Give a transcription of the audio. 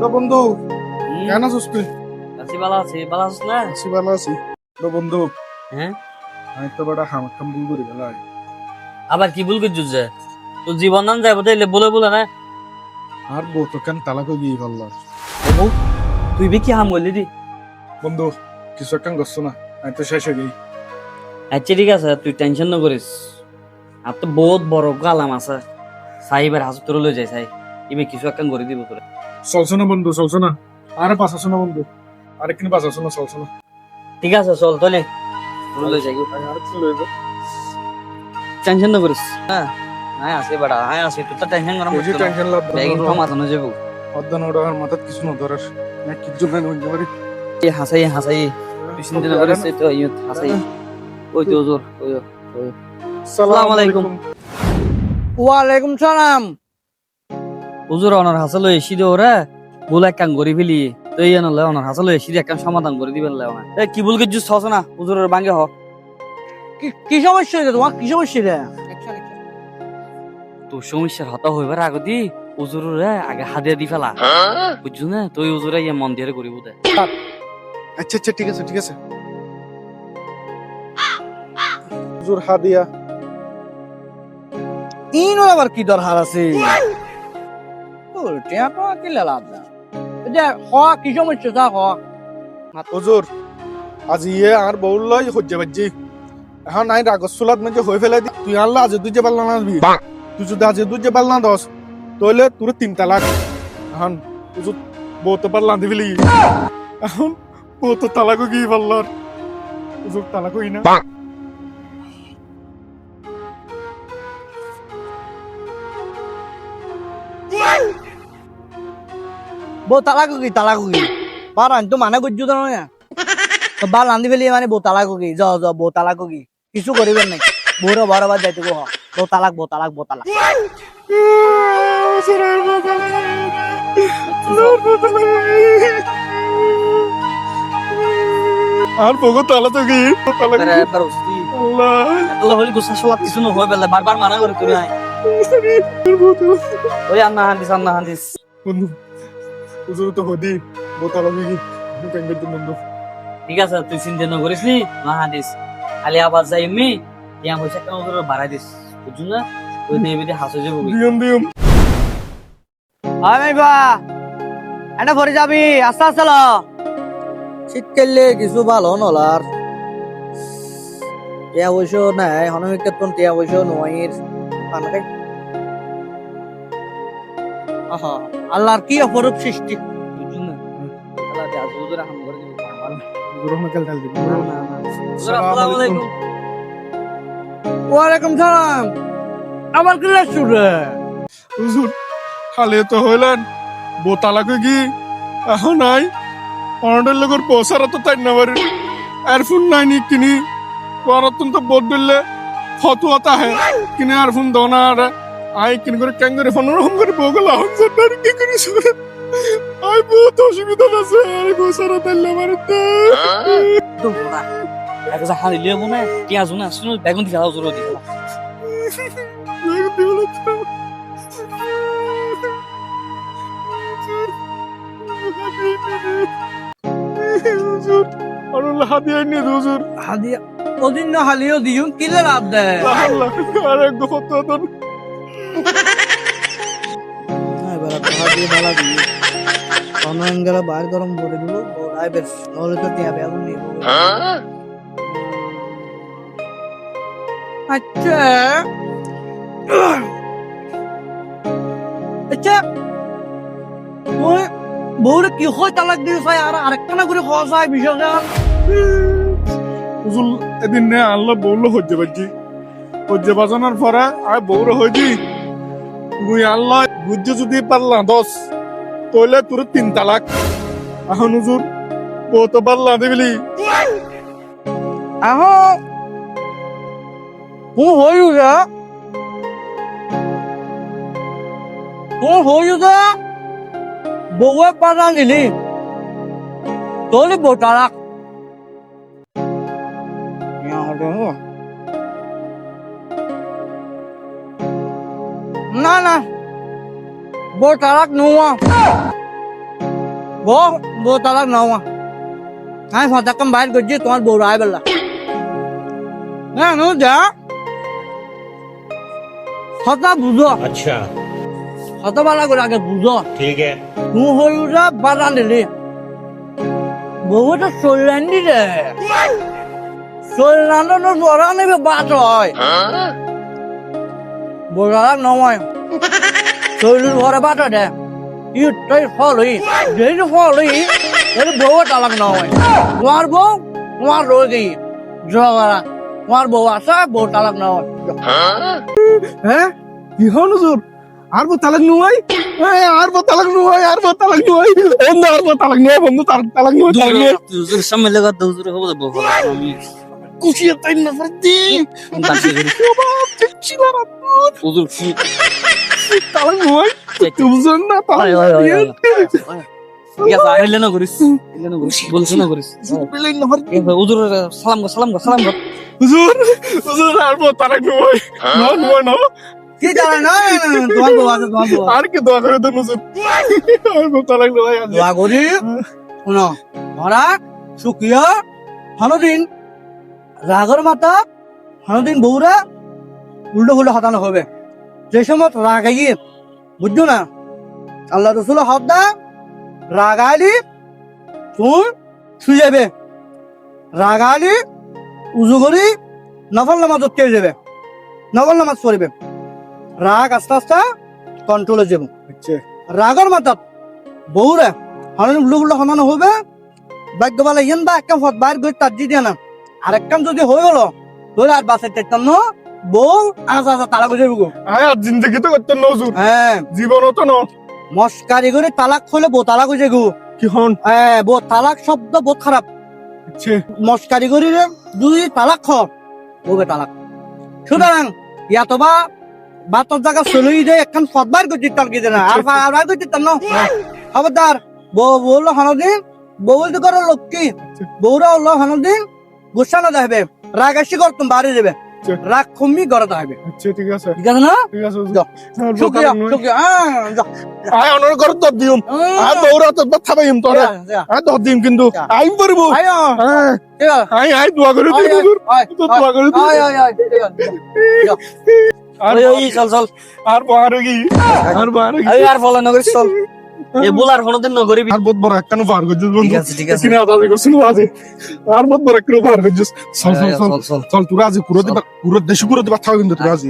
তো বন্ধু হুম, কেন আছিস তুই? আছি ভালো আছি, ভালো আছিস না? আছি ভালো আছি। তো বন্ধু হ্যাঁ, আমি তো বড় হামাকাম ভুল করে গেলাম। আবার কি ভুল করছিস যে? তোর জীবন নাম যাবো তাইলে বলে বলে না। আর বউ তো কেন তালাকও গিয়ে গেল। ও, তুই বে কি হাম করলি দি? বন্ধু কিছু একটা করছো না, আমি তো শেষ হয়ে গেই। আচ্ছা ঠিক আছে, তুই টেনশন না করিস। আর তো বহুত বড় কালাম আছে। সাহিবের হাসপাতালে লয়ে যাই সাই। ইবে কিছু একটা করে দিব তোরে। চলছো না বন্ধু, চলছো না। আরে বাঁচাছো না বন্ধু, আরেকদিন বাঁচাছো না, চলছো না। ঠিক আছে চল তাহলে লয়ে যাই। আরেকদিন লয়ে যা। টেনশন না করিস। হ্যাঁ, হ্যাঁ আছে বেটা, হ্যাঁ আছে, তুই তো টেনশন করা বেশি টেনশন লাভ ব্যাগিং সমাধান হয়ে যাবো। অর্ধন ওটা আর মাথার কিছু না ধরাস না, কিছু না হইতে পারি। এই হাসাই হাসাই তুই চিন্তা না করিস, এই তো ইয়ত হাসাই। ওই তো জোর ওই আসসালামু আলাইকুম। ওয়ালাইকুম সালাম। হুজুর অনার হাসালো এসি দে ওরা ভুল এক কাম করি ফেলি তো এই আনলে অনার হাসালো এসি এক কাম সমাধান করে দিবেন লে ওনা এ কি ভুল করছিস হস না হুজুরের বাঙ্গে হ কি সমস্যা হয়েছে তোমার? কি সমস্যা রে? তোর সমস্যার হতা হইবার আগতি হুজুরে আগে হাদিয়া দি ফেলা বুঝছো না তুই হুজুরে ইয়ে মন দিয়ে করিব দে আচ্ছা আচ্ছা ঠিক আছে ঠিক আছে। হুজুর হাদিয়া। ইনোর আবার কি দরকার আছে? টিয়া তো কি লাভ না। যে হ কি সমস্যা তা হ। হুজুর আজ ইয়ে আর বউলাই হজ্জে বাজ্জি এখন নাই রাগসুলাত মধ্যে হয়ে ফেলে দি তুই আল্লাহ আজ তুই যে পাল্লা না দিবি তুই যদি আজ তুই যে পাল্লা দস তাহলে তোর 3 তালাক। এখন হুজুর বউ তো পাল্লা দিবি এখন বউ তো তালাকও কি পাল্লার হুজুর তালাকই না। বউ তালাকু কি পারান তো মানে বুঝছো তো না তো বাল রান্ধি ফেলি মানে বউ তালাকু কি যাও যাও বউ তালাকু কি কিছু করিবেন নাই বউরে বরাবর যাইতে গো বউ তালাক বউ তালাক বউ তালাক। আর বউ তালা তো কি তালাক আরে একবার উস্তি আল্লাহ আল্লাহ হলি গুসা সালাত কিছু না হই বেলে বারবার মানা করে তুই আই ওই আন্না হাদিস বন্ধু হুজুর তো হদি বউ তালাক কি কেন বন্ধু। ঠিক আছে তুই চিন্তা না করিস নি না হাদিস খালি আবার যাই এমনি ইয়া হইছে কেন হুজুর বাড়াই দিস বুঝছো না তুই নেবিতে হাসে যাবো দিয়ম দিয়ম আমি বা এটা ভরে যাবি আস্তে আস্তে ল শীতকালে কিছু ভালো নলার টিয়া বৈশ নাই হনুমিক কেতন টিয়া বৈশ নয়ের পানকাই আহা আল্লাহর কি অপরূপ সৃষ্টি বুঝছো না আল্লাহ তে আজ হুজুর হাম করে দিবি আমার হুজুর আমাকে কাল কাল দিব না না না হুজুর আসসালামু আলাইকুম ওয়ালাইকুম সালাম আমার কি লাগছে রে? হুজুর খালে তো হইলেন বউ তালাক কি এখন নাই অনাদের লগর পৌঁছারা তো তাই না বাড়ি এয়ারফোন নাই নি কিনি পরতন তো বোধ দিলে ফতুয়া তাহে কিনে এয়ারফোন দনা আর আই কিন করে ক্যাং করে ফোন রকম করে বউ গেল এখন সরকার কি করে শুনে আই বহুত অসুবিধা আছে আর গোসারা তাই না বাড়িতে তো বড়া এক যা হালি লিয়ে মনে কি আজু না শুনো বেগুন দিলা হুজুর দিলা হুজুর আর হাদিয়া নিয়ে হুজুর হাদিয়া ওদিন না হালিও দিও কিলে লাভ দেয় আল্লাহ আর এক ফতুয়া তো এবার হাদিয়া বালা দিও অনঙ্গলা বার গরম করে দিব বড়াই বেশ নলে তো টিয়া বেগুন নিব আচ্ছা আচ্ছা ওই বউরে কি হয় তালাক দিয়ে চাই আর আরেকটা না করে খাওয়া চাই বিষয়টা হুজুর এদিন নে আল্লাহ বউলো হজ্জে বাজি হজ্জে বাজানোর পরে আর বউরে হইজি তুই আল্লাহ বুঝতে যদি পারলা 10 তাহলে তোর 3 তালাক এখন হুজুর বউ তো পারলা দিবলি এখন હું હોયું છે હું હોયું છે બહુએ પાછા લીધી તોલી બોટાળા ના ના બોટાળાક નું বউ তালাক নাও আমি ফটাকাম বাইর করছি তোমার বউ রায় বেলা না নো যা কথা বুঝো अच्छा কথা বলা করে আগে বুঝো ठीक है তুই হলুরা বাড়া নিলি বউটা চললেন দি রে চললানো বড়া নেবে বাট হয় বড়া নয় চলুর ঘরে বাট দে ইটাই ফল হই যেই ফল হই এর বউ তালাক নয় তোমার রোগী জগরা তোমার বউ আসা বউ তালাক নয় হ্যাঁ কি হন হুজুর আর বো তালাক নুয়াই আর বো তালাক নুয়াই বন্ধু আর বো তালাক নুয়াই বন্ধু তালাক নুয়াই হুজুর সামনে লাগা তো হুজুর হবে তো বল আমি কুশিয়া তাই না ফরদি কোনটা করি বাপ চিলা রাত হুজুর কি তালাক নুয়াই তুজন না তালাক ঠিক আছে আইলে না করিস বলছ না করিস বিলিং না ফরদি হুজুর সালাম কর হুজুর আর বো তালাক নুয়াই না কি জানা না তোমার বউ আছে তোমার বউ আর কি দোয়া করে দেন হুজুর আর বো তালাক নুয়াই দোয়া করি শুনো ধরা সুখিয়া হনদিন রাগর মাতা হনদিন বউরা উল্টো হতানো হবে যে সময় রাগাই বুঝছো না আল্লাহ রসুল হদ্দা রাগাইলি তুই শুয়ে যাবে রাগাইলি উজু করি নফল নামাজ কে যাবে নফল নামাজ পড়বে রাগ আস্তে আস্তে কন্ট্রোলে যাব আচ্ছা রাগর মাতা বউরা হনদিন উল্টো হতানো হবে ভাগ্য বলে ইয়েন বা একটা ফট বাইর করে তার দিয়ে না আর একটা যদি হয়ে গেল ধরে আর বাসে চাইতাম না বউ আজা তালাক হয়ে যাবো আর জিন্দগি তো করতেন না হুজুর হ্যাঁ জীবনও তো না মস্কারি করে তালাক হলে বউ তালাক হয়ে যাবো কি হন হ্যাঁ বউ তালাক শব্দ বহুত খারাপ আচ্ছা মস্কারি করে দুই তালাক খ বউবে তালাক সুতরাং ইয়াতবা বাতর জায়গা চলেই যায় একখান ফট বাইর করে দিতাম কি না আর বাইর করে দিতাম না খবরদার বউ বললো হানদিন বউ বলতে করো লক্ষ্মী বউরা হলো হানদিন গুসা না যাবে রাগ আসি কর তুমি বাড়ি যাবে রাগ কমি ঘরে যাবে আচ্ছা ঠিক আছে ঠিক আছে না ঠিক আছে হুজুর যাও। শুক্রিয়া শুক্রিয়া আয় অনর করত দিম আর দৌড়া তো থাবাইম তোরা আর দহ দিম কিন্তু আইম করব আয়ো হ্যাঁ ঠিক আছে আই দোয়া করে দিম হুজুর তো দোয়া করে দিম আর ওই চল আর বাহারে কি আর বাহারে কি আর ফলো না করিস চল এ বলার কোনদিন না করিবি আর বহুত বড় একখানো পার করছিস বন্ধু ঠিক আছে কিনা দাদি করছিস বাজে আর বহুত বড় একখানো পার করছিস চল চল চল চল চল তুই আজ পুরো দিবা পুরো দেশে পুরো দিবা থাও কিন্তু তুই আজ